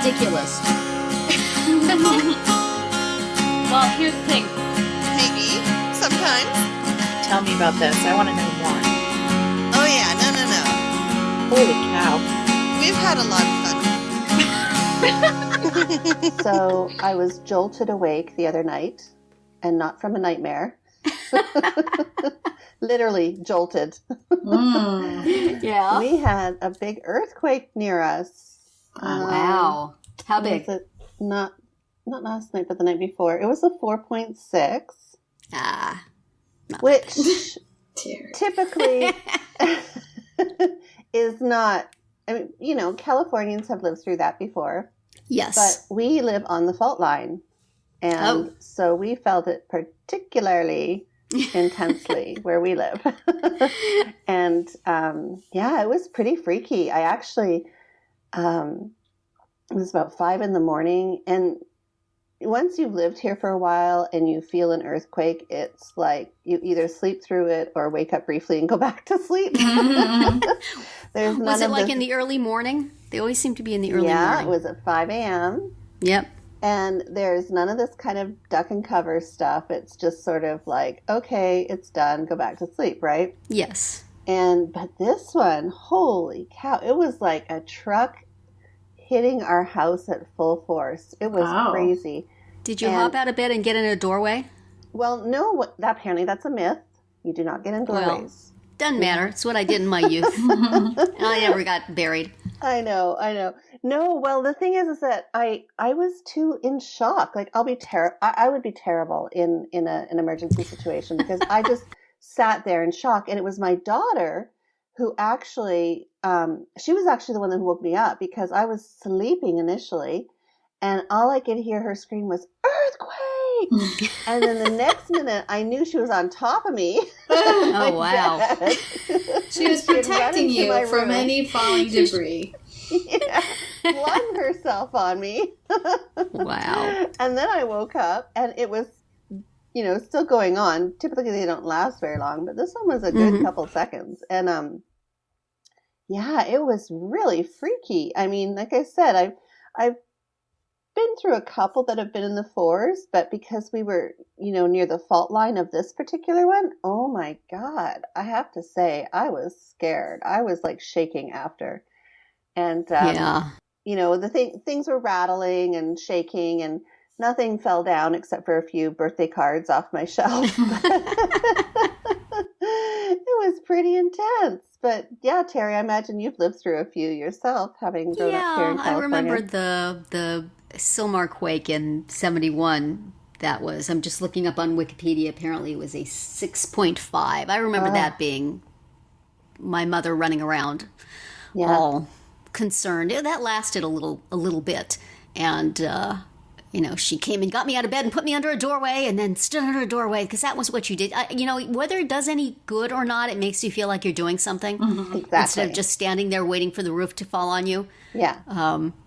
ridiculous. Well, here's the thing. Maybe. Sometimes. Tell me about this. I want to know more. Oh, yeah. No. Holy cow. We've had a lot of fun. So I was jolted awake the other night, and not from a nightmare. Literally jolted. Yeah. We had a big earthquake near us. Wow. How big? Not last night, but the night before. It was a 4.6. Which typically is not, I mean, you know, Californians have lived through that before. Yes. But we live on the fault line. And so we felt it particularly intensely where we live. And yeah, it was pretty freaky. I actually, it was about 5 a.m. And once you've lived here for a while and you feel an earthquake, it's like you either sleep through it or wake up briefly and go back to sleep. Was it like in the early morning? They always seem to be in the early morning. Yeah, it was at 5 a.m. Yep. And there's none of this kind of duck and cover stuff. It's just sort of like, okay, it's done. Go back to sleep, right? Yes. But this one, holy cow, it was like a truck hitting our house at full force. It was crazy. Did you hop out of bed and get in a doorway? Well, no, apparently that's a myth. You do not get in doorways. Well, doesn't matter. It's what I did in my youth. I never got buried. I know. No, well, the thing is that I was too in shock. Like, I would be terrible in an emergency situation because I just sat there in shock. And it was my daughter who actually, she was actually the one that woke me up because I was sleeping initially. And all I could hear her scream was, earthquake! And then the next minute, I knew she was on top of me. Oh, wow. She was protecting you from any falling debris. Yeah, flung herself on me. Wow. And then I woke up and it was, you know, still going on. Typically they don't last very long, but this one was a good couple seconds. And yeah, it was really freaky. I mean, like I said, I've been through a couple that have been in the 4s, but because we were, you know, near the fault line of this particular one, oh my God, I have to say I was scared. I was like shaking after. And, you know, things were rattling and shaking and nothing fell down except for a few birthday cards off my shelf. It was pretty intense. But yeah, Terry, I imagine you've lived through a few yourself, having grown up here in California. I remember the Silmar quake in 1971. That was, I'm just looking up on Wikipedia, apparently it was a 6.5. I remember that being my mother running around all concerned. That lasted a little bit. And, you know, she came and got me out of bed and put me under a doorway and then stood under a doorway because that was what you did. You know, whether it does any good or not, it makes you feel like you're doing something. Exactly. Instead of just standing there waiting for the roof to fall on you. Yeah.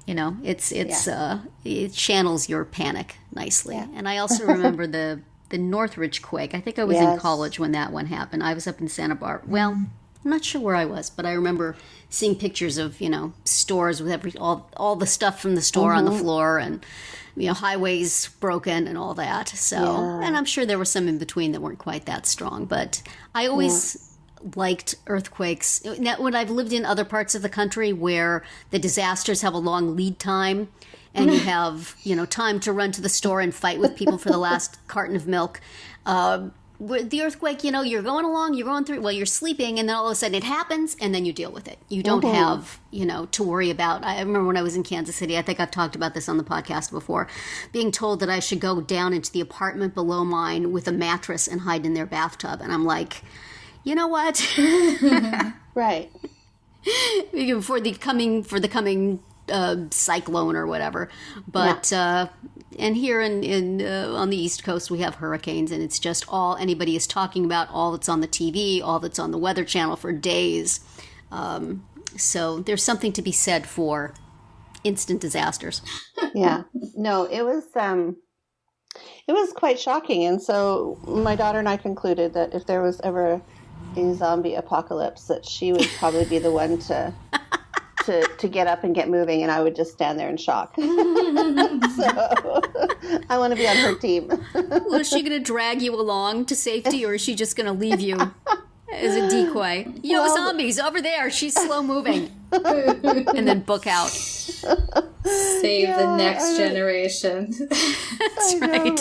You know, it channels your panic nicely. Yeah. And I also remember the Northridge quake. I think I was in college when that one happened. I was up in Santa Barbara. Well, I'm not sure where I was, but I remember seeing pictures of, you know, stores with all the stuff from the store on the floor and, you know, highways broken and all that. So, and I'm sure there were some in between that weren't quite that strong, but I always liked earthquakes. When I've lived in other parts of the country where the disasters have a long lead time and you have, you know, time to run to the store and fight with people for the last carton of milk, the earthquake, you know, you're going along, you're going through, well, you're sleeping, and then all of a sudden it happens, and then you deal with it. You don't have, you know, to worry about. I remember when I was in Kansas City, I think I've talked about this on the podcast before, being told that I should go down into the apartment below mine with a mattress and hide in their bathtub. And I'm like, you know what? Right. for the coming cyclone or whatever. But and here in on the East Coast we have hurricanes, and it's just all anybody is talking about, all that's on the TV, all that's on the Weather Channel for days. So there's something to be said for instant disasters. Yeah. No, it was quite shocking. And so my daughter and I concluded that if there was ever a zombie apocalypse, that she would probably be the one to to get up and get moving, and I would just stand there in shock. So I want to be on her team. Well, is she going to drag you along to safety, or is she just going to leave you as a decoy? Zombies over there. She's slow moving, and then book out. Save the next generation. That's right.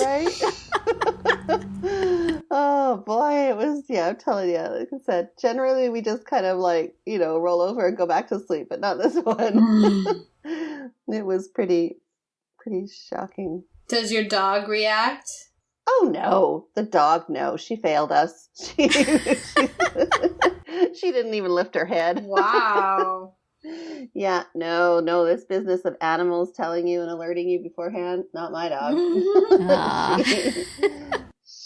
Oh boy, it was, I'm telling you, like I said, generally we just kind of like, roll over and go back to sleep, but not this one. It was pretty shocking. Does your dog react? Oh no, the dog, no, she failed us. She didn't even lift her head. Wow. Yeah, no, this business of animals telling you and alerting you beforehand, not my dog.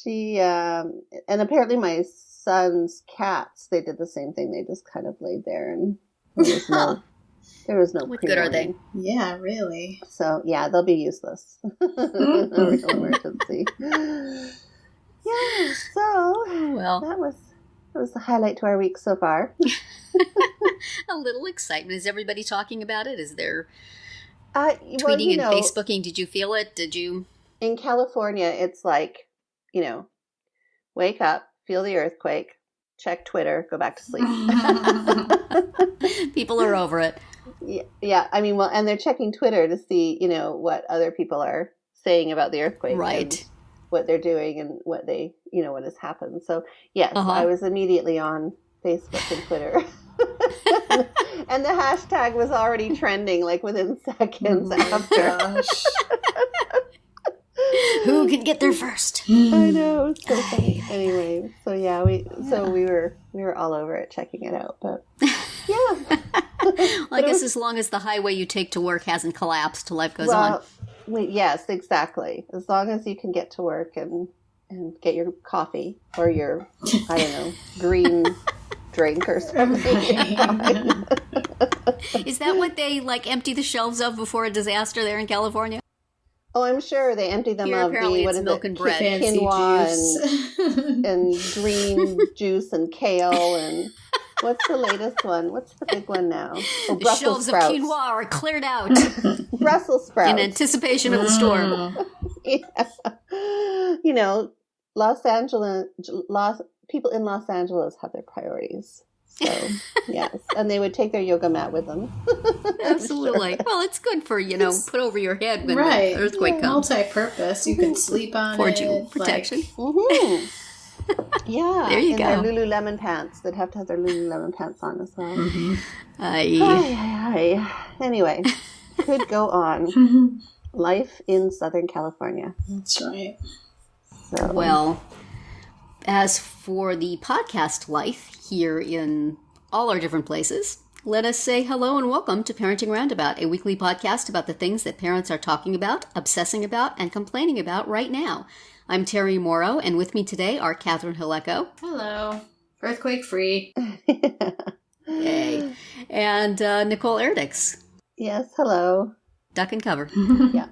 She, and apparently my son's cats, they did the same thing. They just kind of laid there, and there was no What good are they? Yeah, really. So, yeah, they'll be useless. No real emergency. Yeah, so that was the highlight to our week so far. A little excitement. Is everybody talking about it? Is there tweeting and Facebooking? Did you feel it? Did you? In California, it's like, wake up, feel the earthquake, check Twitter, go back to sleep. People are over it. Yeah. I mean, and they're checking Twitter to see, what other people are saying about the earthquake. Right. And what they're doing and what they, what has happened. So, yes, I was immediately on Facebook and Twitter. And the hashtag was already trending like within seconds after. Who can get there first? I know, it's so funny. Anyway, so yeah, we were all over it checking it out, but yeah. Well, I guess as long as the highway you take to work hasn't collapsed, life goes on. Yes, exactly. As long as you can get to work and get your coffee or your, I don't know, green drink or something. Is that what they empty the shelves of before a disaster there in California? Oh, I'm sure they empty them of milk and bread, quinoa and green juice and kale and what's the latest one? What's the big one now? Oh, the shelves sprouts. Of quinoa are cleared out. Brussels sprouts in anticipation of the storm. Yeah. People in Los Angeles have their priorities. So, yes. And they would take their yoga mat with them. Absolutely. Sure. Well, it's good for, put over your head when the earthquake comes. Multi-purpose. You can sleep on it. Protection. Yeah. There you go. Their Lululemon pants. They'd have to have their Lululemon pants on as well. Mm-hmm. Anyway, could go on. Life in Southern California. That's right. So. Well, as for the podcast life here in all our different places, let us say hello and welcome to Parenting Roundabout, a weekly podcast about the things that parents are talking about, obsessing about, and complaining about right now. I'm Terry Morrow, and with me today are Catherine Haleko. Hello. Earthquake free. Yay. And Nicole Erdix. Yes, hello. Duck and cover. Yeah.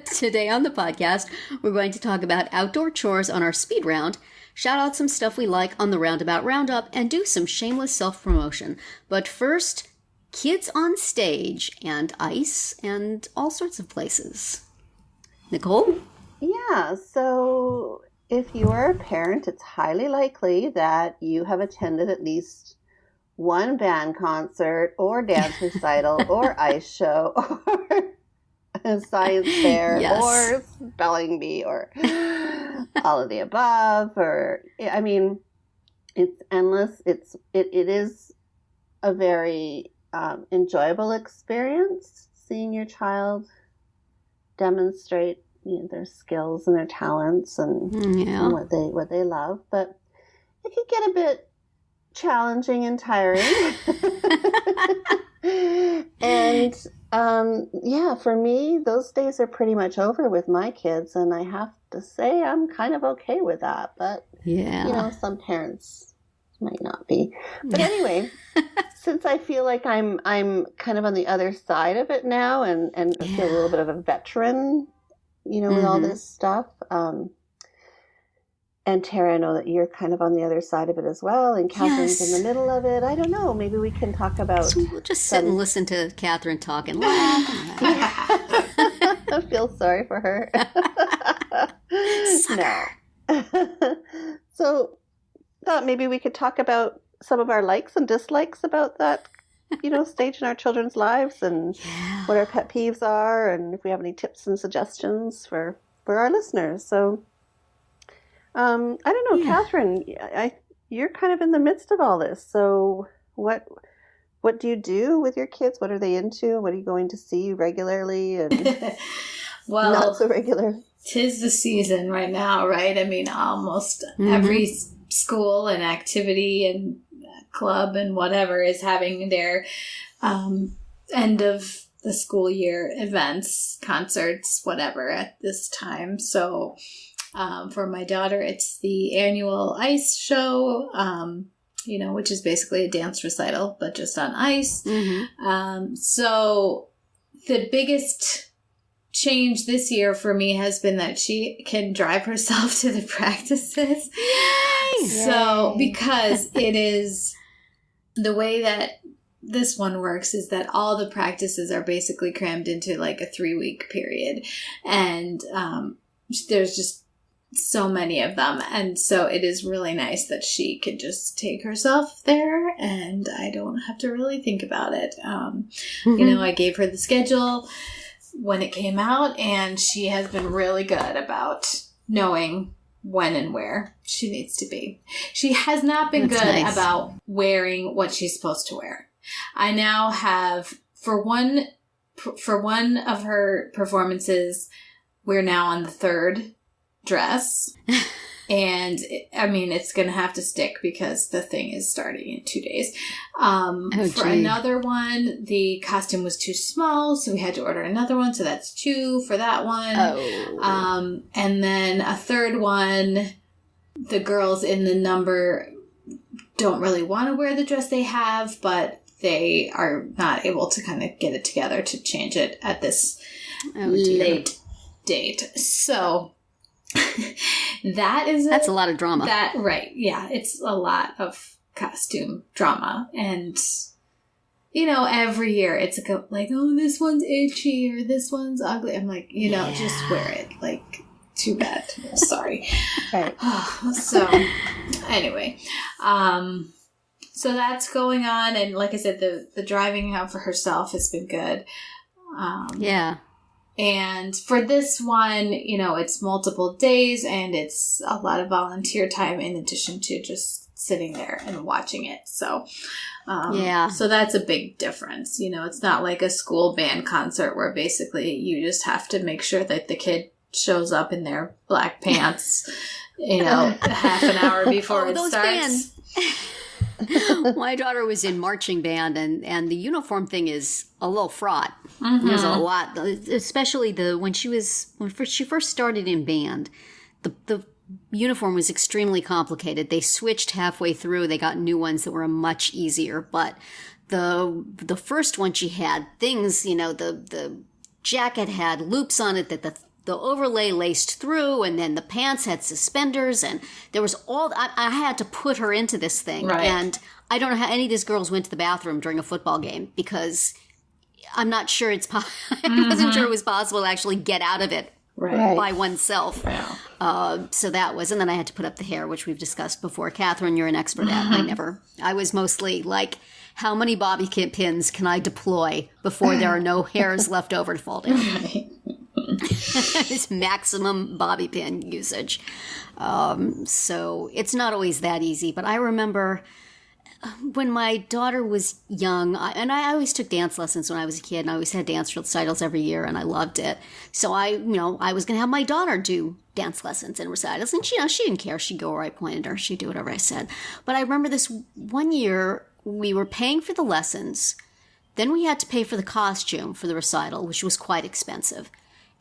Today on the podcast, we're going to talk about outdoor chores on our speed round, shout out some stuff we like on the Roundabout Roundup, and do some shameless self-promotion. But first, kids on stage and ice and all sorts of places. Nicole? Yeah, so if you are a parent, it's highly likely that you have attended at least one band concert or dance recital or ice show or a science fair or spelling bee or all of the above. Or I mean, it's endless. It is a very enjoyable experience seeing your child demonstrate their skills and their talents and what they love. But it can get a bit challenging and tiring. And for me, those days are pretty much over with my kids, and I have to say I'm kind of okay with that. But some parents might not be. But anyway, since I feel like I'm kind of on the other side of it now, and I feel a little bit of a veteran, with all this stuff. And Tara, I know that you're kind of on the other side of it as well, and Catherine's in the middle of it. I don't know. Maybe we can talk about. So we'll just sit and listen to Catherine talk and laugh. I feel sorry for her. No. So, thought maybe we could talk about some of our likes and dislikes about that, stage in our children's lives, and what our pet peeves are, and if we have any tips and suggestions for our listeners. So. I don't know, Catherine, you're kind of in the midst of all this. So what do you do with your kids? What are they into? What are you going to see regularly and well, not so regular? 'Tis the season right now, right? I mean, almost every school and activity and club and whatever is having their end of the school year events, concerts, whatever at this time. So for my daughter, it's the annual ice show, which is basically a dance recital, but just on ice. So the biggest change this year for me has been that she can drive herself to the practices. Yay! So because it is the way that this one works is that all the practices are basically crammed into like a 3-week period. And there's just so many of them, and so it is really nice that she could just take herself there and I don't have to really think about it. I gave her the schedule when it came out, and she has been really good about knowing when and where she needs to be. She has not been good about wearing what she's supposed to wear. I now have, for one of her performances, we're now on the 3rd dress, and it's gonna have to stick because the thing is starting in 2 days. For another one, the costume was too small, so we had to order another one, so that's 2 for that one. And then a third one, the girls in the number don't really want to wear the dress they have, but they are not able to kind of get it together to change it at this late date. So that's a lot of drama. It's a lot of costume drama, and every year it's like, oh, this one's itchy or this one's ugly. I'm like, just wear it. Like, too bad. Sorry. Right. So anyway, so that's going on, and like I said, the driving out for herself has been good. And for this one, it's multiple days and it's a lot of volunteer time in addition to just sitting there and watching it. So, so that's a big difference. It's not like a school band concert where basically you just have to make sure that the kid shows up in their black pants, half an hour before it starts. Bands. My daughter was in marching band, and the uniform thing is a little fraught. There's a lot, especially when she first started in band. The uniform was extremely complicated. They switched halfway through. They got new ones that were much easier. But the first one she had things, the jacket had loops on it that the overlay laced through, and then the pants had suspenders, and there was I had to put her into this thing. Right. And I don't know how any of these girls went to the bathroom during a football game, because I'm not sure I wasn't sure it was possible to actually get out of it by oneself. Wow. So that was, and then I had to put up the hair, which we've discussed before. Catherine, you're an expert at. I was mostly like, how many bobby pins can I deploy before there are no hairs left over to fall down? It's maximum bobby pin usage. So it's not always that easy. But I remember when my daughter was young, I always took dance lessons when I was a kid, and I always had dance recitals every year, and I loved it. So I was going to have my daughter do dance lessons and recitals, and she didn't care. She'd go where I pointed her. She'd do whatever I said. But I remember this one year, we were paying for the lessons. Then we had to pay for the costume for the recital, which was quite expensive.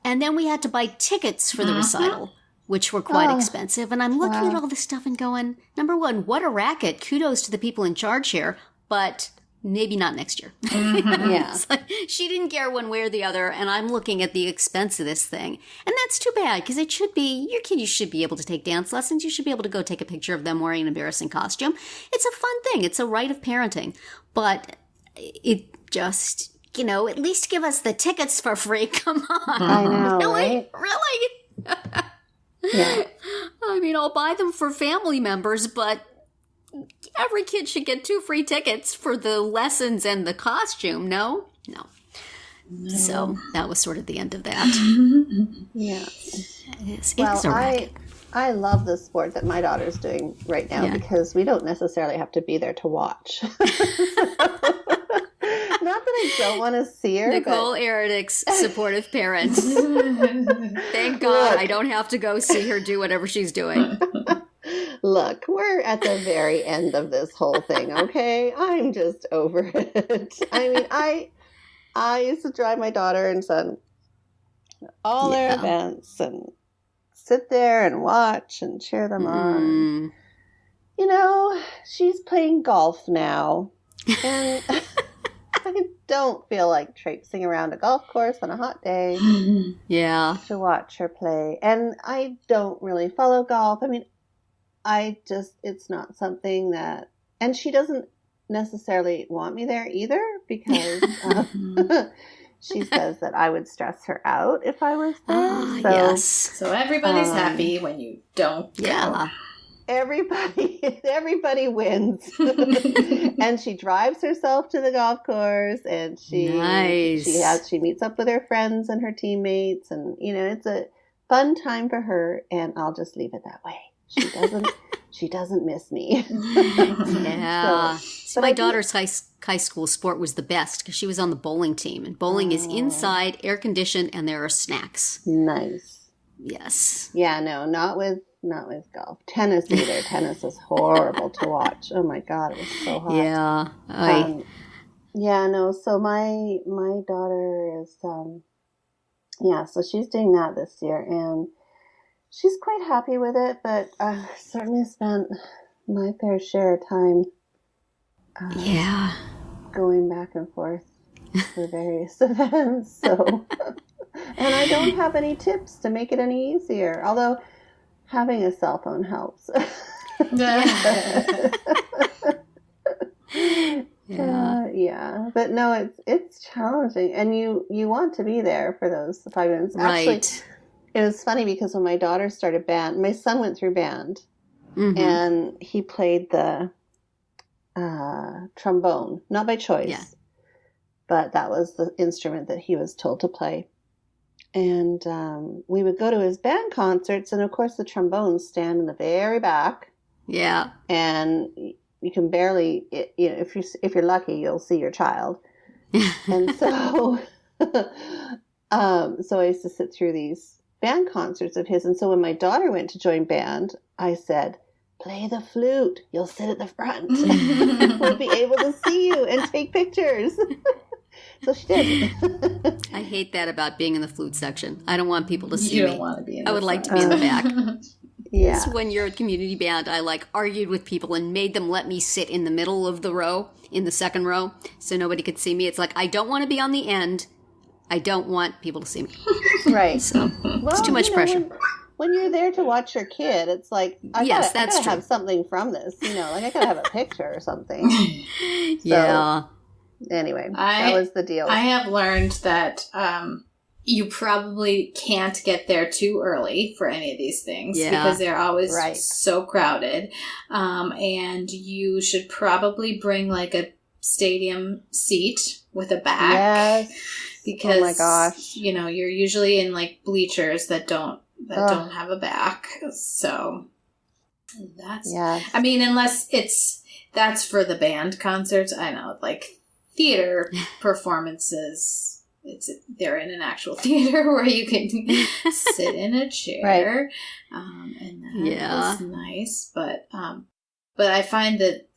And then we had to buy tickets for the recital, which were quite expensive. And I'm looking at all this stuff and going, number one, what a racket. Kudos to the people in charge here. But maybe not next year. Yeah. Like, she didn't care one way or the other, and I'm looking at the expense of this thing. And that's too bad, because it should be, your kid, you should be able to take dance lessons. You should be able to go take a picture of them wearing an embarrassing costume. It's a fun thing. It's a rite of parenting. But it just, at least give us the tickets for free. Come on. I know, Really? right? Really? Yeah. I mean, I'll buy them for family members, but every kid should get 2 free tickets for the lessons and the costume. No. So that was sort of the end of that. Yeah. It's Well, a racket. I love the sport that my daughter's doing right now because we don't necessarily have to be there to watch. Not that I don't want to see her. Nicole Eredick's supportive parent. Thank God I don't have to go see her do whatever she's doing. Look, we're at the very end of this whole thing, okay? I'm just over it. I mean, I used to drive my daughter and son all their events and sit there and watch and cheer them on. She's playing golf now. And I don't feel like traipsing around a golf course on a hot day to watch her play. And I don't really follow golf. I mean, it's not something that, and she doesn't necessarily want me there either because she says that I would stress her out if I was there. So everybody's happy when you don't go. Everybody wins. And she drives herself to the golf course and she meets up with her friends and her teammates and it's a fun time for her and I'll just leave it that way. She doesn't miss me. Yeah. So my daughter's high school sport was the best because she was on the bowling team and bowling is inside, air conditioned, and there are snacks. Nice. Yes. Yeah, no, not with golf. Tennis either. Tennis is horrible to watch. Oh my God, it was so hot. Yeah. So my daughter is so she's doing that this year and she's quite happy with it, but I've certainly spent my fair share of time going back and forth for various events. So and I don't have any tips to make it any easier, although having a cell phone helps. But no, it's challenging, and you want to be there for those 5 minutes. Right. Actually, it was funny because when my daughter started band, my son went through band, and he played the trombone, not by choice, but that was the instrument that he was told to play. And we would go to his band concerts, and of course the trombones stand in the very back. Yeah. And you can barely, if you're lucky, you'll see your child. And so, so I used to sit through these band concerts of his. And so when my daughter went to join band, I said, "Play the flute. You'll sit at the front. We'll be able to see you and take pictures." So she did. I hate that about being in the flute section. I don't want people to see me. You don't want to be in the I would like front. to be in the back. Yeah. So when you're at community band, I argued with people and made them let me sit in the middle of the row, in the second row, so nobody could see me. It's like, I don't want to be on the end. I don't want people to see me. Right. So it's too much pressure. When you're there to watch your kid, it's like, I gotta true. have something from this. I gotta have a picture or something. Yeah. Anyway, that was the deal. I have learned that you probably can't get there too early for any of these things because they're always so crowded. And you should probably bring like a stadium seat with a back. Yes. Because, oh my gosh. you're usually in like bleachers that don't have a back. So that's, I mean, unless that's for the band concerts. I know, like theater performances, they're in an actual theater where you can sit in a chair, and that is nice. But I find that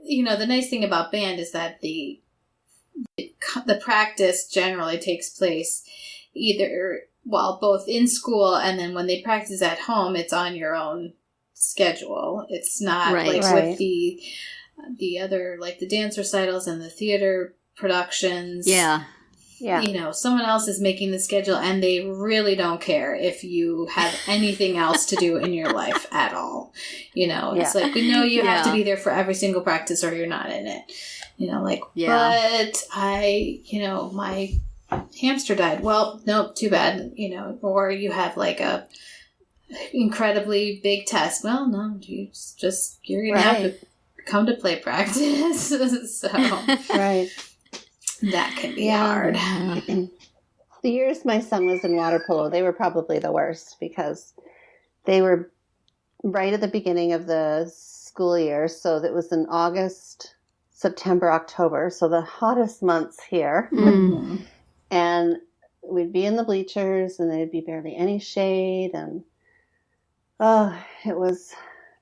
the nice thing about band is that the practice generally takes place either both in school and then when they practice at home, it's on your own schedule. It's not with the the other, like the dance recitals and the theater productions. Yeah. Yeah. Someone else is making the schedule and they really don't care if you have anything else to do in your life at all. It's like, we know you have to be there for every single practice or you're not in it. But my hamster died. Well, nope, too bad. Or you have like a incredibly big test. Well, no, you're going to have to come to play practice. So. Right. That can be hard. The years my son was in water polo, they were probably the worst because they were right at the beginning of the school year. So that was in August, September, October. So the hottest months here. Mm-hmm. And we'd be in the bleachers and there'd be barely any shade. And, it was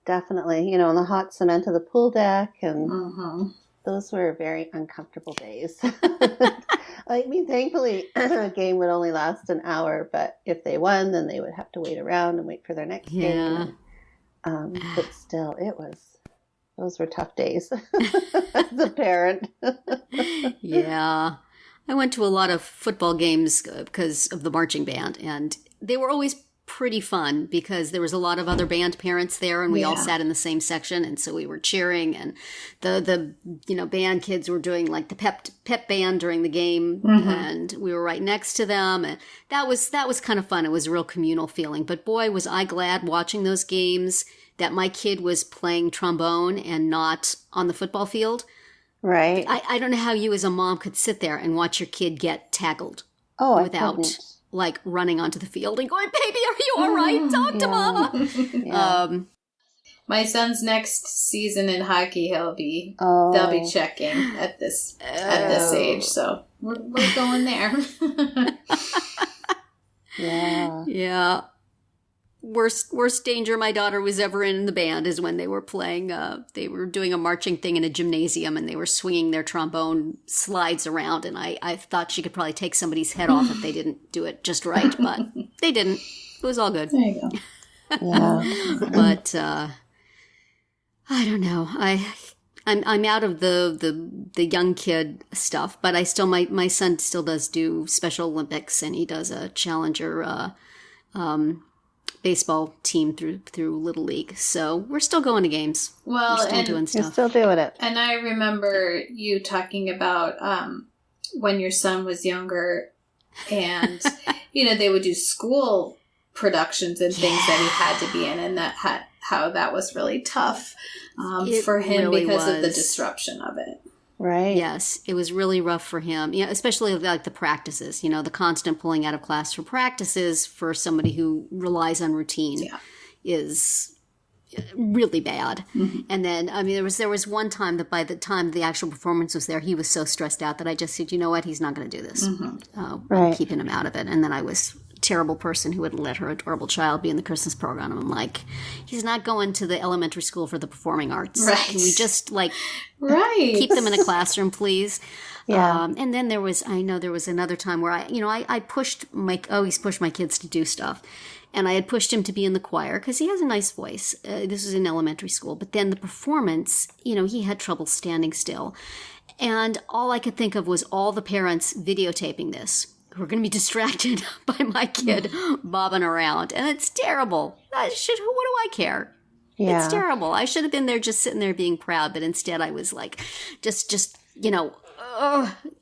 definitely, in the hot cement of the pool deck. And those were very uncomfortable days. Thankfully, a game would only last an hour, but if they won, then they would have to wait around and wait for their next game. But still, those were tough days as a parent. Yeah. I went to a lot of football games because of the marching band, and they were always pretty fun because there was a lot of other band parents there and we all sat in the same section, and so we were cheering, and the band kids were doing like the pep band during the game, and we were right next to them, and that was kind of fun. It was a real communal feeling, but boy was I glad watching those games that my kid was playing trombone and not on the football field. Right. I don't know how you as a mom could sit there and watch your kid get tackled without like running onto the field and going, baby, are you all right? Talk to mama. My son's next season in hockey, they'll be checking at this age. So we're going there. Yeah. Worst danger my daughter was ever in the band is when they were playing, they were doing a marching thing in a gymnasium and they were swinging their trombone slides around, and I thought she could probably take somebody's head off if they didn't do it just right, but they didn't. It was all good. There you go. Yeah. But I don't know. I'm out of the young kid stuff, but I still my son still does do Special Olympics, and he does a challenger baseball team through Little League. So we're still going to games. Well, we're still doing stuff. You're still doing it. And I remember you talking about when your son was younger, and they would do school productions and things that he had to be in, and how that was really tough for him really because of the disruption of it. Right. Yes, it was really rough for him. Especially like the practices, the constant pulling out of class for practices for somebody who relies on routine is really bad. Mm-hmm. And then, there was one time that by the time the actual performance was there, he was so stressed out that I just said, you know what, he's not going to do this. Mm-hmm. I'm keeping him out of it. And then I was terrible person who wouldn't let her adorable child be in the Christmas program. I'm like, he's not going to the elementary school for the performing arts. Right. Can we just keep them in a classroom, please? Yeah. And then there was another time where I pushed I always push my kids to do stuff. And I had pushed him to be in the choir because he has a nice voice. This was in elementary school. But then the performance, he had trouble standing still. And all I could think of was all the parents videotaping this. We're going to be distracted by my kid bobbing around. And it's terrible. What do I care? Yeah. It's terrible. I should have been there just sitting there being proud. But instead I was like, just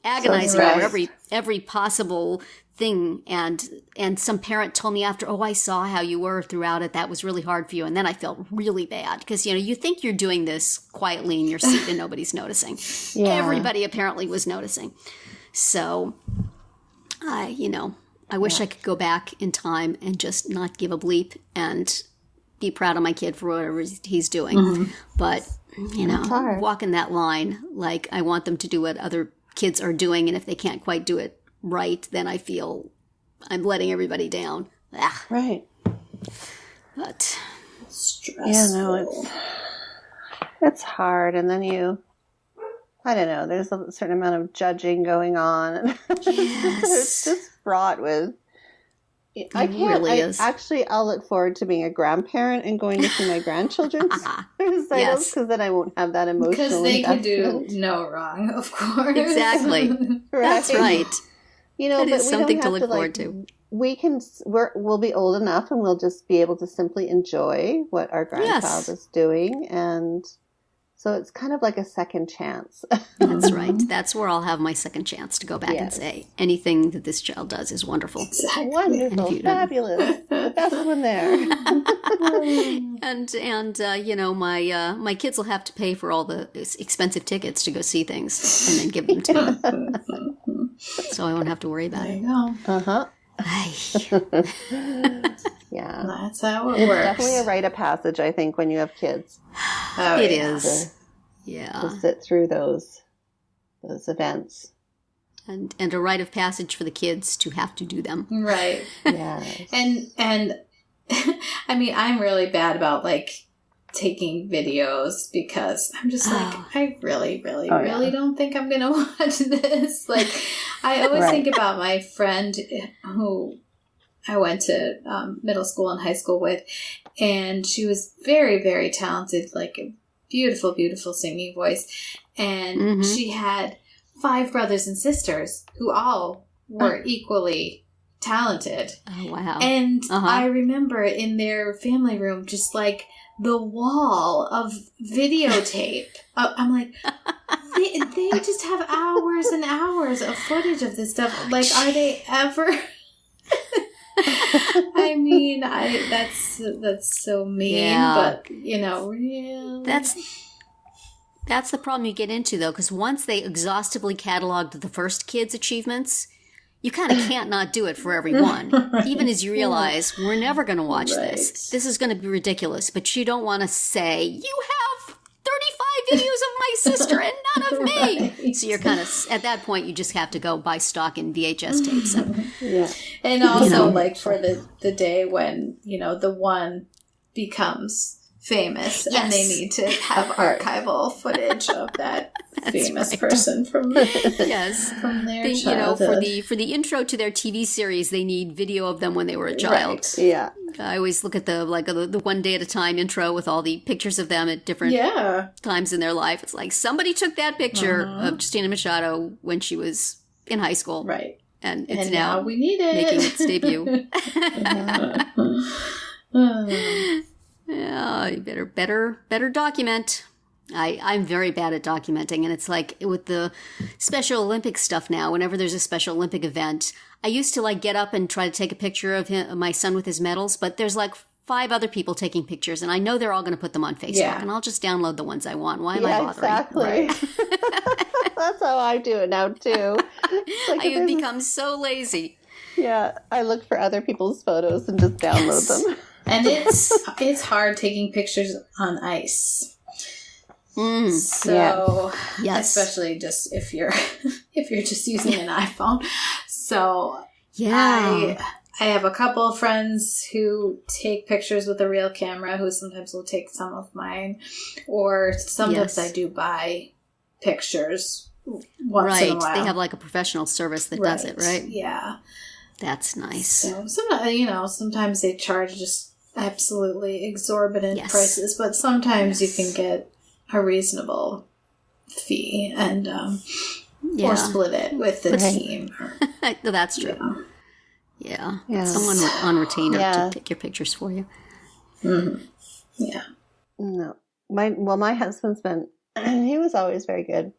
agonizing over every possible thing. And some parent told me after, I saw how you were throughout it. That was really hard for you. And then I felt really bad because, you think you're doing this quietly in your seat and nobody's noticing. Yeah. Everybody apparently was noticing. So I wish I could go back in time and just not give a bleep and be proud of my kid for whatever he's doing. Mm-hmm. But, walking that line, like I want them to do what other kids are doing. And if they can't quite do it right, then I feel I'm letting everybody down. Ugh. Right. But stressful. Yeah, no, it's hard. And then I don't know, there's a certain amount of judging going on. Yes. It's just fraught with I It can't. really is. Actually, I'll look forward to being a grandparent and going to see my grandchildren's recitals, Yes. because then I won't have that emotional Because they can investment. do no wrong, of course. Exactly. That's right. You know, That but is we something don't to have look to, forward to. We'll be old enough, and we'll just be able to simply enjoy what our grandchild Yes. is doing, and so it's kind of like a second chance. That's right. That's where I'll have my second chance to go back and Yes. say anything that this child does is wonderful. Wonderful, fabulous, the best one there. And you know, my kids will have to pay for all the expensive tickets to go see things and then give them to me. So I won't have to worry about There it. you go. Uh-huh. Ay. Yeah. That's how it It's works. definitely a rite of passage, I think, when you have kids, Oh, It yeah. is. to Yeah. sit through those events. And a rite of passage for the kids to have to do them. Right. Yes. And I mean, I'm really bad about like taking videos because I'm just like, I really don't think I'm gonna watch this. Like, I always Right. think about my friend who I went to middle school and high school with, and she was very, very talented, like a beautiful, beautiful singing voice, and she had 5 brothers and sisters who all were equally talented. Oh, wow. And I remember in their family room, just like the wall of videotape. I'm like, they just have hours and hours of footage of this stuff. Like, are they ever? I mean, that's so mean, Yeah. but you know, really. That's the problem you get into, though, because once they exhaustively cataloged the first kid's achievements, you kind of can't not do it for everyone. Right. Even as you realize, we're never going to watch this. This is going to be ridiculous. But you don't want to say, you have 35 videos of my sister and none of me. Right. So you're kind of, at that point, you just have to go buy stock in VHS tapes. Yeah. And also, like, for the day when, you know, the one becomes famous, and they need to have archival footage of that famous person from their childhood. You know, for the intro to their TV series, they need video of them when they were a child. Right. Yeah, I always look at the one day at a time intro with all the pictures of them at different times in their life. It's like somebody took that picture of Justina Machado when she was in high school, right? And it's now we need it making its debut. Yeah, you better document. I'm very bad at documenting, and it's like with the Special Olympics stuff now, whenever there's a Special Olympic event, I used to like get up and try to take a picture of my son with his medals, but there's like 5 other people taking pictures, and I know they're all going to put them on Facebook, and I'll just download the ones I want. Why am I bothering? Exactly. Right. That's how I do it now, too. Like I have become so lazy. Yeah, I look for other people's photos and just download them. And it's hard taking pictures on ice. So especially just if you're just using an iPhone. So I have a couple of friends who take pictures with a real camera, who sometimes will take some of mine, or sometimes I do buy pictures once in a while. They have like a professional service that does it, right? Yeah. That's nice. So sometimes they charge just absolutely exorbitant prices, but sometimes you can get a reasonable fee and or split it with the team. That's true. Yeah. Someone on retainer to take your pictures for you. Mm-hmm. Yeah. No. My husband's been, he was always very good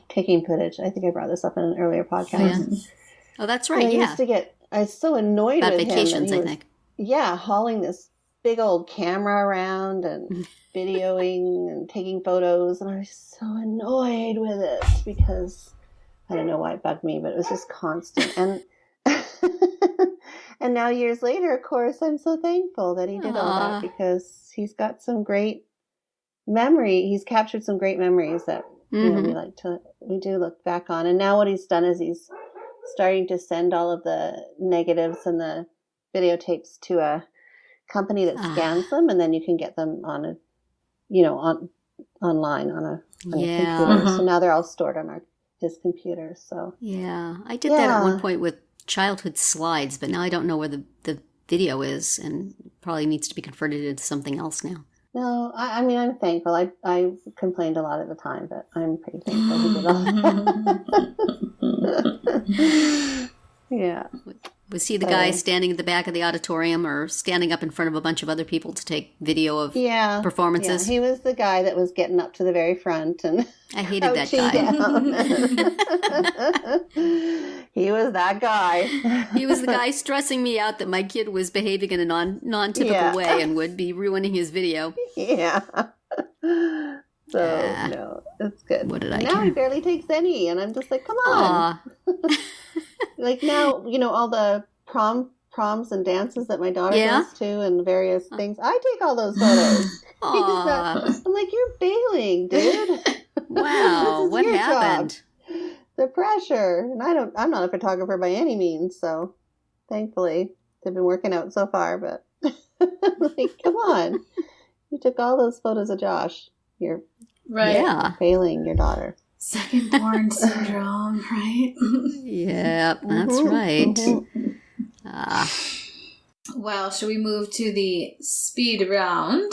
taking footage. I think I brought this up in an earlier podcast. Oh, that's right. I was so annoyed about with vacations, him. I think. Yeah, hauling this big old camera around and videoing and taking photos, and I was so annoyed with it because I don't know why it bugged me, but it was just constant. And and now years later, of course, I'm so thankful that he did all that, because he's got some great memory. He's captured some great memories that we do look back on. And now what he's done is he's starting to send all of the negatives and the videotapes to a company that scans them, and then you can get them on online on a computer. So now they're all stored on his computer. So I did that at one point with childhood slides, but now I don't know where the video is, and probably needs to be converted into something else now. No, I mean, I'm thankful. I complained a lot at the time, but I'm pretty thankful he did all that. Yeah. Was he the guy standing at the back of the auditorium or standing up in front of a bunch of other people to take video of performances? Yeah, he was the guy that was getting up to the very front and I hated that guy. He was that guy. He was the guy stressing me out that my kid was behaving in a non-typical way and would be ruining his video. Yeah. So, no, it's good. What did I Now do? he barely takes any, and I'm just like, come on. Like now, all the proms and dances that my daughter goes to and various things. I take all those photos. I'm like, you're bailing, dude. Wow, what happened? Job. The pressure. And I'm not a photographer by any means, so thankfully they've been working out so far, but like, come on. You took all those photos of Josh. You're failing your daughter. Second born syndrome, right? Yeah, that's right. Well, should we move to the speed round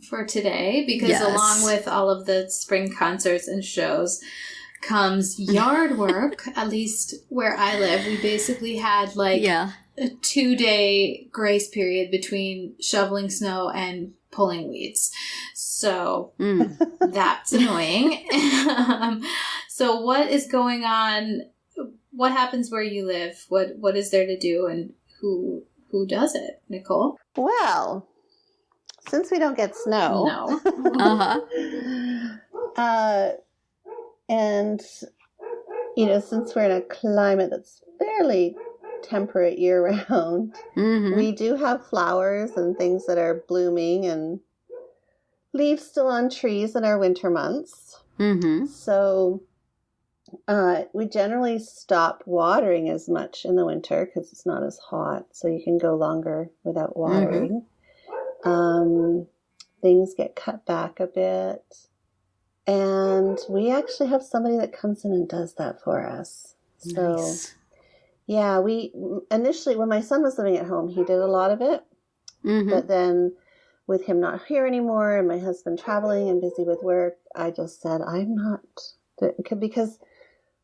for today? Because along with all of the spring concerts and shows comes yard work. At least where I live, we basically had a 2-day grace period between shoveling snow and pulling weeds. So that's annoying. So what is going on? What happens where you live? What is there to do, and who does it? Nicole? Well, since we don't get snow. No. And, since we're in a climate that's fairly temperate year-round, we do have flowers and things that are blooming and leaves still on trees in our winter months. So we generally stop watering as much in the winter because it's not as hot, so you can go longer without watering. Things get cut back a bit. And we actually have somebody that comes in and does that for us. So, nice. Yeah, we initially, when my son was living at home, he did a lot of it. But then with him not here anymore and my husband traveling and busy with work, I just said, I'm not, because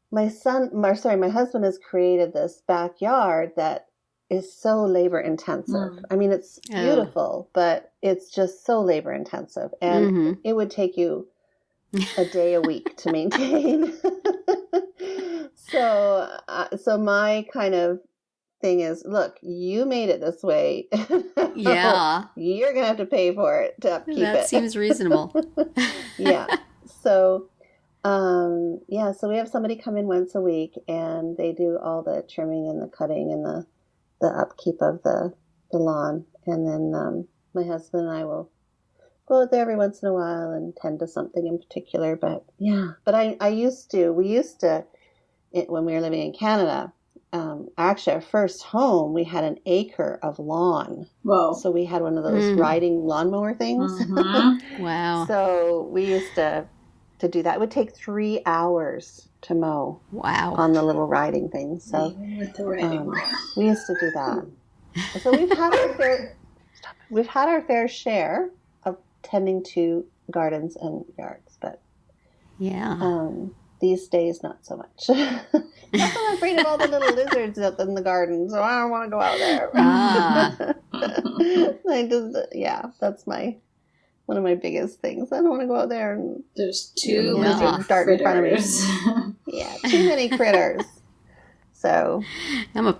my husband has created this backyard that is so labor intensive. I mean, it's beautiful, but it's just so labor intensive. And it would take you a day a week to maintain. So my kind of thing is, look, you made it this way. Yeah. You're going to have to pay for it to upkeep it. That seems reasonable. Yeah. So, so we have somebody come in once a week and they do all the trimming and the cutting and the upkeep of the lawn. And then my husband and I will go out there every once in a while and tend to something in particular. But we used to, when we were living in Canada, actually our first home, we had an acre of lawn. Whoa. So we had one of those riding lawnmower things. Wow. So we used to do that. It would take 3 hours to mow. Wow. On the little riding thing. So With the riding. We used to do that. So we've had our fair share of tending to gardens and yards, but these days not so much. Not so I'm afraid of all the little lizards out in the garden, so I don't want to go out there. That's one of my biggest things. I don't want to go out there and there's too many dart in front of me. Yeah, too many critters. So I'm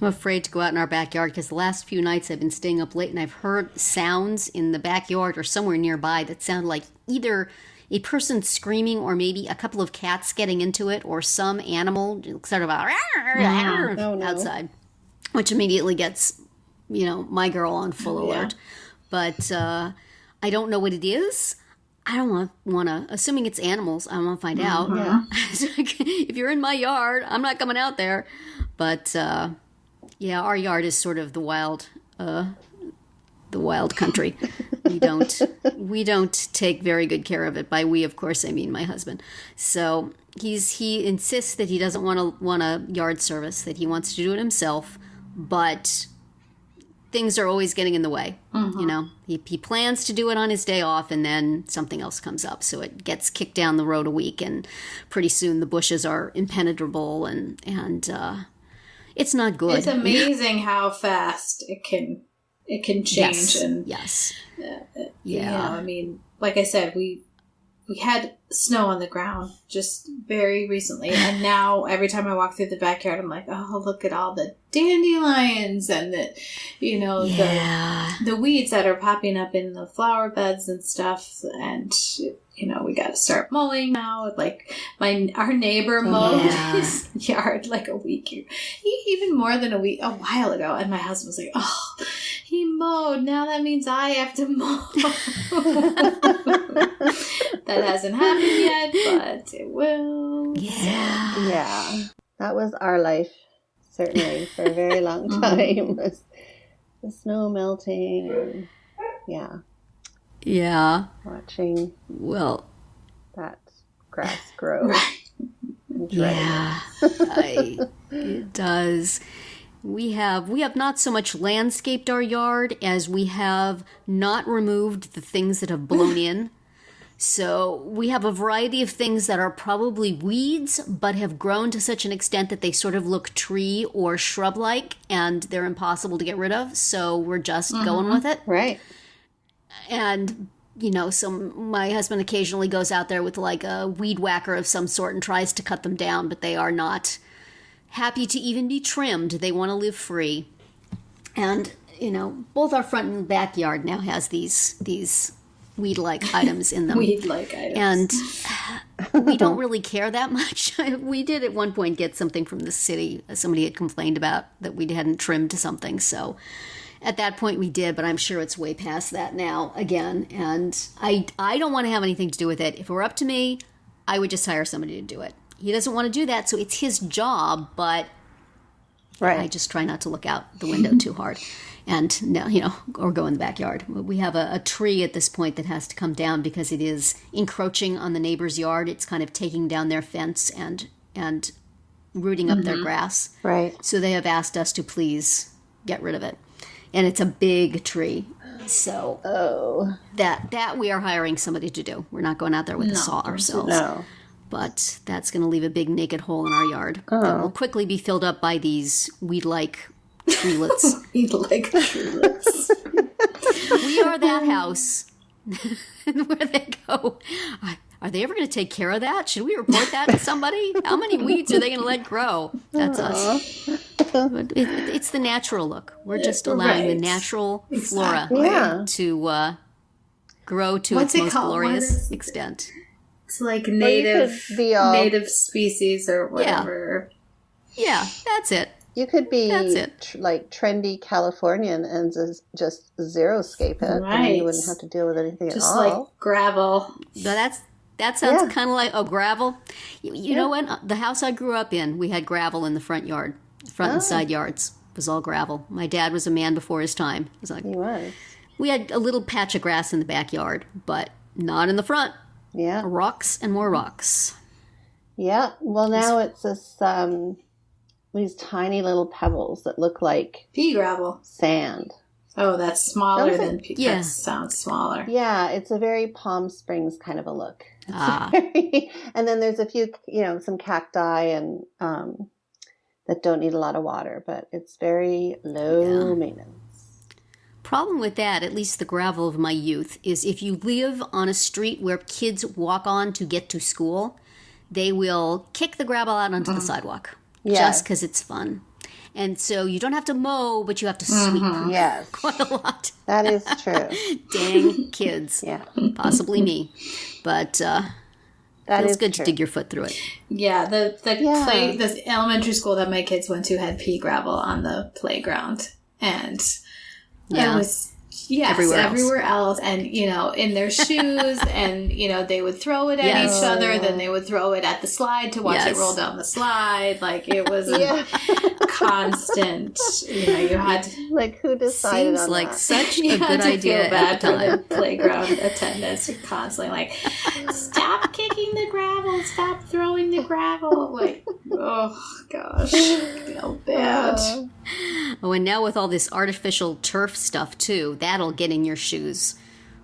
afraid to go out in our backyard because the last few nights I've been staying up late and I've heard sounds in the backyard or somewhere nearby that sound like either a person screaming or maybe a couple of cats getting into it or some animal sort of outside, which immediately gets, my girl on full alert. But I don't know what it is. I don't want to, assuming it's animals, I want to find out. Yeah. If you're in my yard, I'm not coming out there. But, our yard is sort of the wild the wild country. We don't take very good care of it. By we, of course, I mean my husband. So he insists that he doesn't want a yard service, that he wants to do it himself, but things are always getting in the way. You know, he plans to do it on his day off, and then something else comes up, so it gets kicked down the road a week, and pretty soon the bushes are impenetrable, and it's not good. It's amazing how fast it can change. Yes. You know, I mean, like I said, we had snow on the ground just very recently, and now every time I walk through the backyard, I'm like, oh, look at all the dandelions and the, you know, the weeds that are popping up in the flower beds and stuff, and you know, we got to start mowing now. Like our neighbor mowed his yard like a week, even more than a while ago, and my husband was like, oh, he mowed. Now that means I have to mow. That hasn't happened yet, but it will. Yeah. That was our life, certainly, for a very long time. Was the snow melting and watching that grass grow. It does. We have not so much landscaped our yard as we have not removed the things that have blown in. So we have a variety of things that are probably weeds, but have grown to such an extent that they sort of look tree or shrub-like, and they're impossible to get rid of. So we're just going with it. Right. And, you know, so my husband occasionally goes out there with like a weed whacker of some sort and tries to cut them down, but they are not happy to even be trimmed. They want to live free. And, you know, both our front and backyard now has these weed-like items in them. Weed-like items. And we don't really care that much. We did at one point get something from the city. Somebody had complained about that we hadn't trimmed something. So at that point we did, but I'm sure it's way past that now again. And I don't want to have anything to do with it. If it were up to me, I would just hire somebody to do it. He doesn't want to do that, so it's his job, but I just try not to look out the window too hard. And no, you know, or go in the backyard. We have a tree at this point that has to come down because it is encroaching on the neighbor's yard. It's kind of taking down their fence and rooting up their grass. Right. So they have asked us to please get rid of it. And it's a big tree. So that we are hiring somebody to do. We're not going out there with a saw ourselves. No. But that's going to leave a big naked hole in our yard that will quickly be filled up by these weed-like treelets. Weed-like treelets. We are that house. Where they go. Are they ever going to take care of that? Should we report that to somebody? How many weeds are they going to let grow? That's us. But it's the natural look. We're just allowing the natural flora to grow to its most glorious extent. It's like native species or whatever. Yeah, that's it. You could be like trendy Californian and just zero-scape it. Right. And you wouldn't have to deal with anything just at all. Just like gravel. But that sounds kind of like, gravel. You know what? The house I grew up in, we had gravel in the front yard. Front and side yards. It was all gravel. My dad was a man before his time. It was like, he was. We had a little patch of grass in the backyard, but not in the front. Yeah. Rocks and more rocks. Yeah. Well, now it's this, these tiny little pebbles that look like pea gravel. Sand. Oh, that's smaller than pea. Yeah. That sounds smaller. Yeah. It's a very Palm Springs kind of a look. And then there's a few, some cacti and, that don't need a lot of water, but it's very low maintenance. Problem with that, at least the gravel of my youth, is if you live on a street where kids walk on to get to school, they will kick the gravel out onto the sidewalk just because it's fun. And so you don't have to mow, but you have to sweep quite a lot. That is true. Dang kids. Possibly me. But that feels is good true. to dig your foot through it. Yeah, the elementary school that my kids went to had pea gravel on the playground. And it was Yes, everywhere else. And, in their shoes, and, they would throw it at each other, then they would throw it at the slide to watch it roll down the slide. Like, it was a constant, you had to... Like, who decided Seems on like that? such a good idea at the for time. the playground attendants. You're constantly like, stop kicking the gravel, stop throwing the gravel. Like, oh, gosh, I feel bad. Oh, and now with all this artificial turf stuff, too, that'll get in your shoes.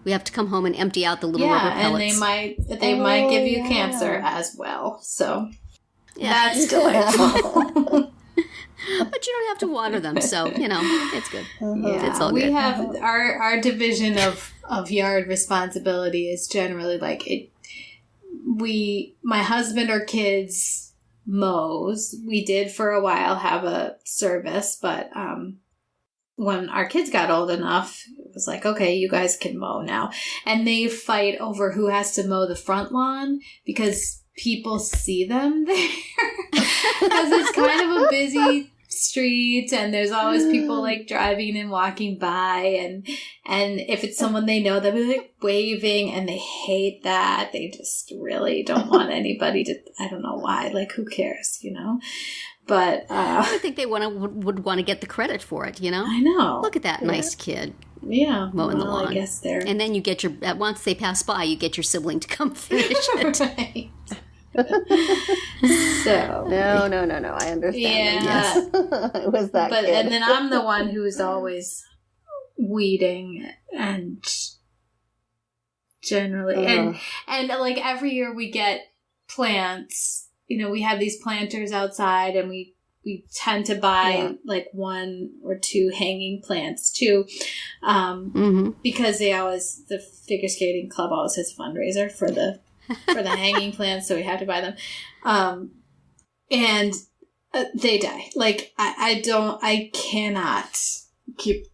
We have to come home and empty out the little rubber pellets. And they might give you cancer as well. So that's delightful. But you don't have to water them, so, it's good. Yeah, It's all good. We have our division of yard responsibility is generally like it. My husband or kids mows. We did for a while have a service, but when our kids got old enough, it was like, okay, you guys can mow now. And they fight over who has to mow the front lawn because people see them there. Because it's kind of a busy street, and there's always people like driving and walking by, and if it's someone they know, they'll be like waving, and they hate that. They just really don't want anybody to, I don't know why, like, who cares, But I think they would want to get the credit for it, I know. Look at that nice kid. Yeah, mowing the lawn. I guess they're... And then you get once they pass by, you get your sibling to come finish it. Right. So No, I understand. Yeah. It was that kid. And then I'm the one who's always weeding, and generally and like every year we get plants. We have these planters outside, and we tend to buy like 1 or 2 hanging plants too, because the figure skating club always has a fundraiser for the hanging plants, so we have to buy them. And they die. Like, I cannot keep...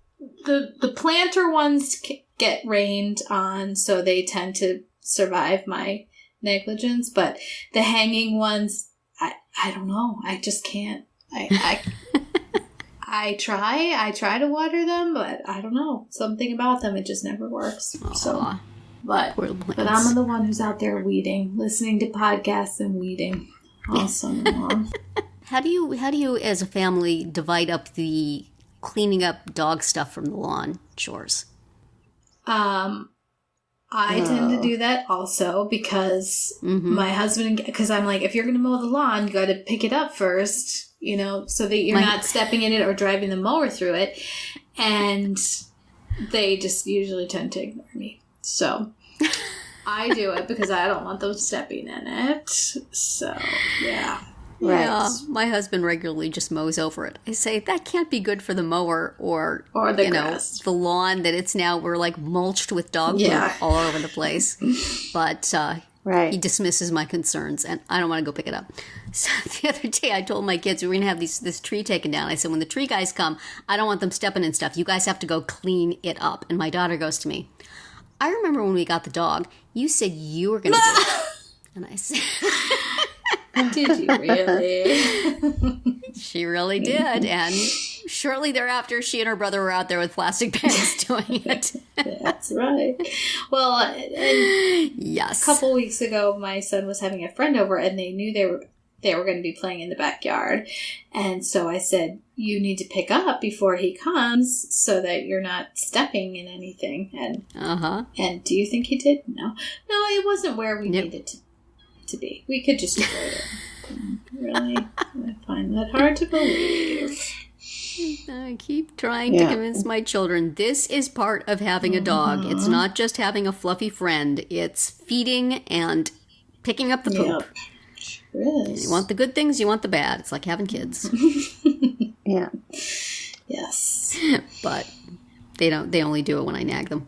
The planter ones get rained on, so they tend to survive my negligence, but the hanging ones, I don't know. I just can't. I try to water them, but I don't know. Something about them, it just never works. Aww. So... But I'm the one who's out there weeding, listening to podcasts and weeding all summer long. How do you, as a family, divide up the cleaning up dog stuff from the lawn chores? I tend to do that also because my husband, because I'm like, if you're going to mow the lawn, you got to pick it up first, so that you're not stepping in it or driving the mower through it. And they just usually tend to ignore me. So I do it because I don't want them stepping in it. So, yeah. Right. Yeah, my husband regularly just mows over it. I say, that can't be good for the mower or the grass. The lawn that we're like mulched with dog poop all over the place. But he dismisses my concerns, and I don't want to go pick it up. So the other day I told my kids we were going to have this tree taken down. I said, when the tree guys come, I don't want them stepping in stuff. You guys have to go clean it up. And my daughter goes to me, I remember when we got the dog, you said you were going to do it. And I said... Did you really? She really did. And shortly thereafter, she and her brother were out there with plastic bags doing it. That's right. Well, yes. A couple weeks ago, my son was having a friend over, and they knew they were going to be playing in the backyard. And so I said, you need to pick up before he comes so that you're not stepping in anything. And do you think he did? No, it wasn't where we needed to be. We could just avoid it. Really? I find that hard to believe. I keep trying to convince my children this is part of having a dog. It's not just having a fluffy friend. It's feeding and picking up the poop. You want the good things, you want the bad. It's like having kids. Yeah. Yes. But they only do it when I nag them.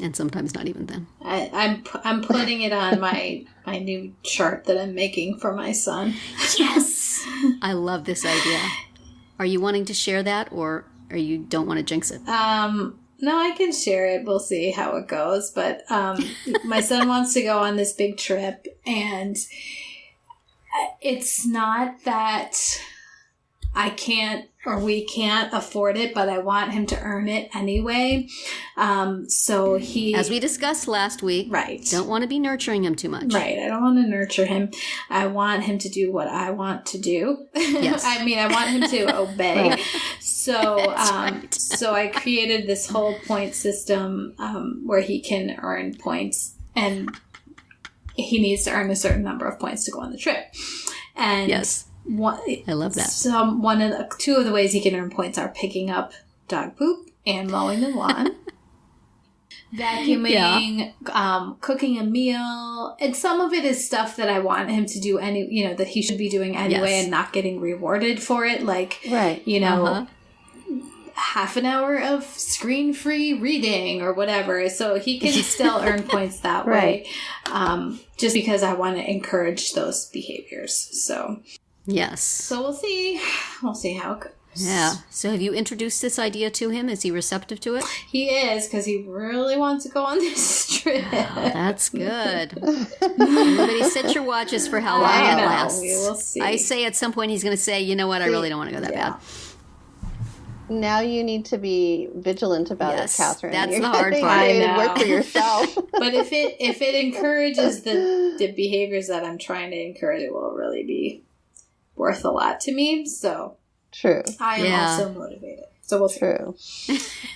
And sometimes not even then. I'm putting it on my new chart that I'm making for my son. Yes! I love this idea. Are you wanting to share that, or you don't want to jinx it? No, I can share it. We'll see how it goes. But my son wants to go on this big trip, and it's not that I can't or we can't afford it, but I want him to earn it anyway. So he... As we discussed last week. Right. Don't want to be nurturing him too much. Right. I don't want to nurture him. I want him to do what I want to do. Yes. I mean, I want him to obey. Right. So, so I created this whole point system where he can earn points, and he needs to earn a certain number of points to go on the trip. And yes. I love that. Two of the ways he can earn points are picking up dog poop and mowing the lawn, vacuuming, cooking a meal, and some of it is stuff that I want him to do that he should be doing anyway, and not getting rewarded for it. Like, right. Half an hour of screen-free reading or whatever, so he can still earn points that way. Just because I want to encourage those behaviors. So. Yes. So we'll see. We'll see how it goes. Yeah. So have you introduced this idea to him? Is he receptive to it? He is, because he really wants to go on this trip. Oh, that's good. Everybody set your watches for how long it lasts. We will see. I say at some point he's going to say, you know what, I really don't want to go that bad. Now you need to be vigilant about it, Catherine. That's You're the hard part. I know. Work for yourself. But if it encourages the behaviors that I'm trying to encourage, it will really be worth a lot to me. So true. I am also motivated. So we'll see. True.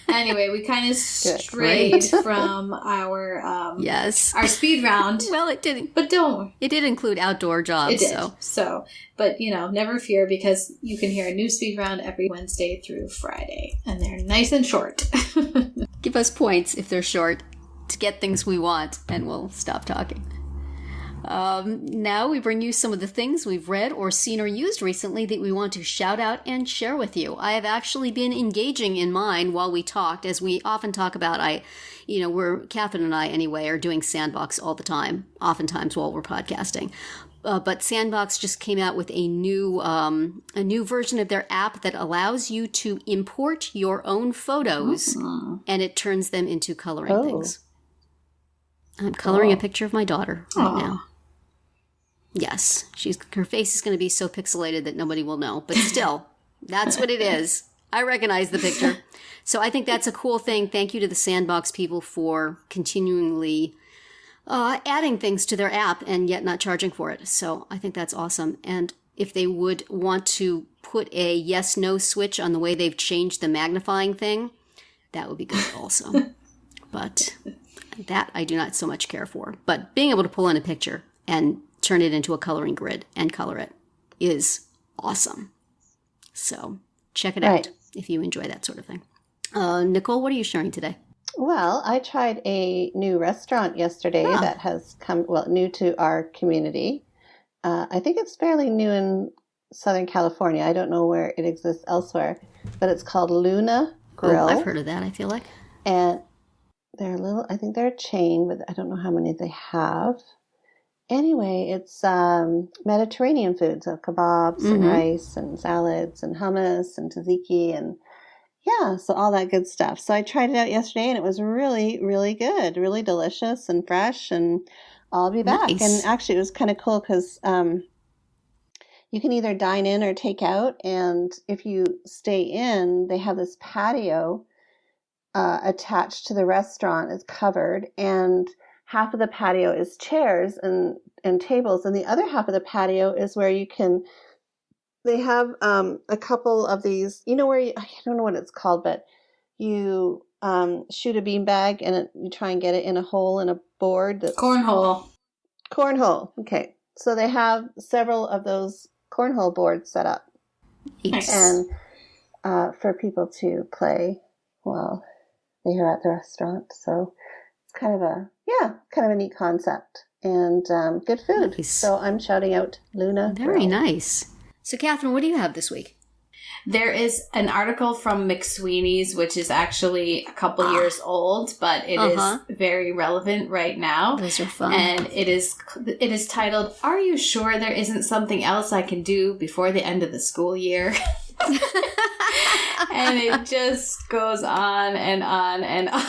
Anyway, we kind of strayed from our our speed round. Well, it didn't. But don't worry. It did include outdoor jobs. It did. So, but never fear, because you can hear a new speed round every Wednesday through Friday, and they're nice and short. Give us points if they're short to get things we want, and we'll stop talking. Now we bring you some of the things we've read or seen or used recently that we want to shout out and share with you. I have actually been engaging in mine while we talked, as we often talk about. Catherine and I anyway are doing Sandbox all the time, oftentimes while we're podcasting. But Sandbox just came out with a new version of their app that allows you to import your own photos, and it turns them into coloring things. I'm coloring a picture of my daughter right now. Yes, her face is going to be so pixelated that nobody will know, but still, that's what it is. I recognize the picture. So I think that's a cool thing. Thank you to the Sandbox people for continually adding things to their app and yet not charging for it. So I think that's awesome. And if they would want to put a yes-no switch on the way they've changed the magnifying thing, that would be good also. But that I do not so much care for. But being able to pull in a picture and turn it into a coloring grid and color it is awesome. So check it out if you enjoy that sort of thing. Nicole, what are you sharing today? Well, I tried a new restaurant yesterday that has come, new to our community. I think it's fairly new in Southern California. I don't know where it exists elsewhere, but it's called Luna Grill. Oh, I've heard of that, I feel like. And I think they're a chain, but I don't know how many they have. Anyway, it's Mediterranean food, so kebabs and rice and salads and hummus and tzatziki and so all that good stuff. So I tried it out yesterday, and it was really, really good, really delicious and fresh, and I'll be back. Nice. And actually, it was kind of cool because you can either dine in or take out, and if you stay in, they have this patio attached to the restaurant. It's covered, and half of the patio is chairs and tables, and the other half of the patio is where they have a couple of these, where I don't know what it's called, but you shoot a beanbag and you try and get it in a hole in a board. Cornhole. Okay. So they have several of those cornhole boards set up. Nice. And for people to play while they are at the restaurant. So it's kind of a neat concept, and good food. Nice. So I'm shouting out Luna. Very nice. So Catherine, what do you have this week? There is an article from McSweeney's, which is actually a couple years old, but it is very relevant right now. Those are fun. And it is titled, "Are you sure there isn't something else I can do before the end of the school year?" And it just goes on and on and on.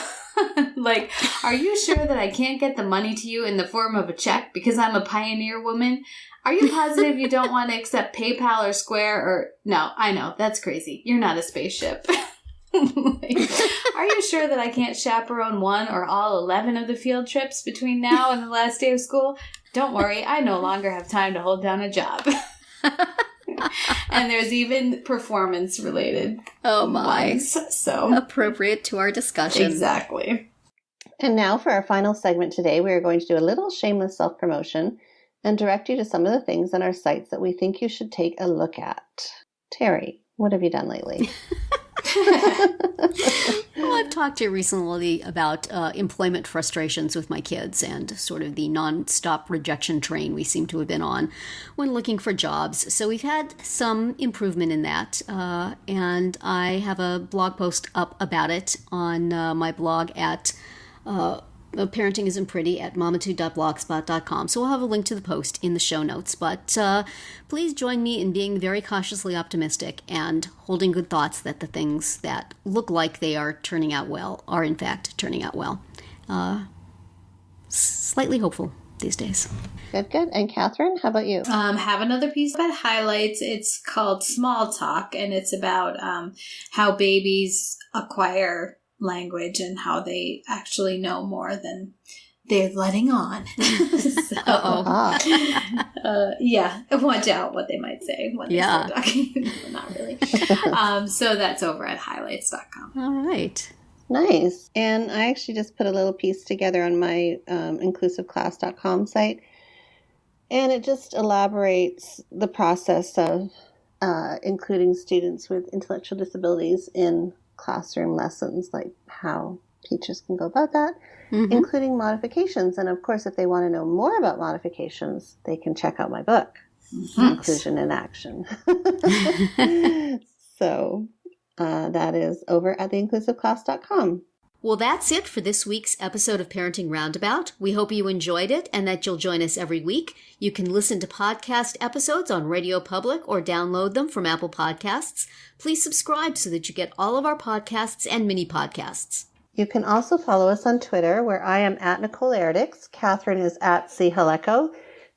Like, are you sure that I can't get the money to you in the form of a check because I'm a pioneer woman? Are you positive you don't want to accept PayPal or Square or... No, I know. That's crazy. You're not a spaceship. Like, are you sure that I can't chaperone one or all 11 of the field trips between now and the last day of school? Don't worry. I no longer have time to hold down a job. And there's even performance-related ones. So appropriate to our discussion. Exactly. And now for our final segment today, we are going to do a little shameless self-promotion and direct you to some of the things on our sites that we think you should take a look at. Terry, what have you done lately? Well, I've talked to you recently about employment frustrations with my kids and sort of the non-stop rejection train we seem to have been on when looking for jobs. So we've had some improvement in that, and I have a blog post up about it on my blog at Parenting Isn't Pretty at mamatude.blogspot.com. So we'll have a link to the post in the show notes. But please join me in being very cautiously optimistic and holding good thoughts that the things that look like they are turning out well are in fact turning out well. Slightly hopeful these days. Good. And Catherine, how about you? Have another piece about highlights. It's called Small Talk, and it's about how babies acquire language and how they actually know more than they're letting on. Yeah, watch out what they might say when they start talking. Not really. So that's over at highlights.com. All right. Nice. And I actually just put a little piece together on my inclusiveclass.com site, and it just elaborates the process of including students with intellectual disabilities in classroom lessons, like how teachers can go about that, including modifications. And of course, if they want to know more about modifications, they can check out my book, Inclusion in Action. So that is over at theinclusiveclass.com. Well, that's it for this week's episode of Parenting Roundabout. We hope you enjoyed it and that you'll join us every week. You can listen to podcast episodes on Radio Public or download them from Apple Podcasts. Please subscribe so that you get all of our podcasts and mini podcasts. You can also follow us on Twitter, where I am at Nicole Erdix, Catherine is at CHaleco,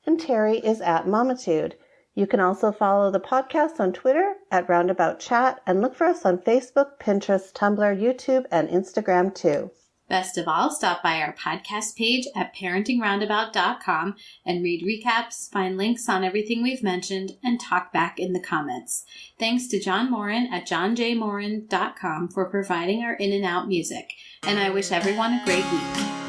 and Terry is at Mamatude. You can also follow the podcast on Twitter at Roundabout Chat and look for us on Facebook, Pinterest, Tumblr, YouTube, and Instagram too. Best of all, stop by our podcast page at parentingroundabout.com and read recaps, find links on everything we've mentioned, and talk back in the comments. Thanks to John Morin at johnjmorin.com for providing our in and out music. And I wish everyone a great week.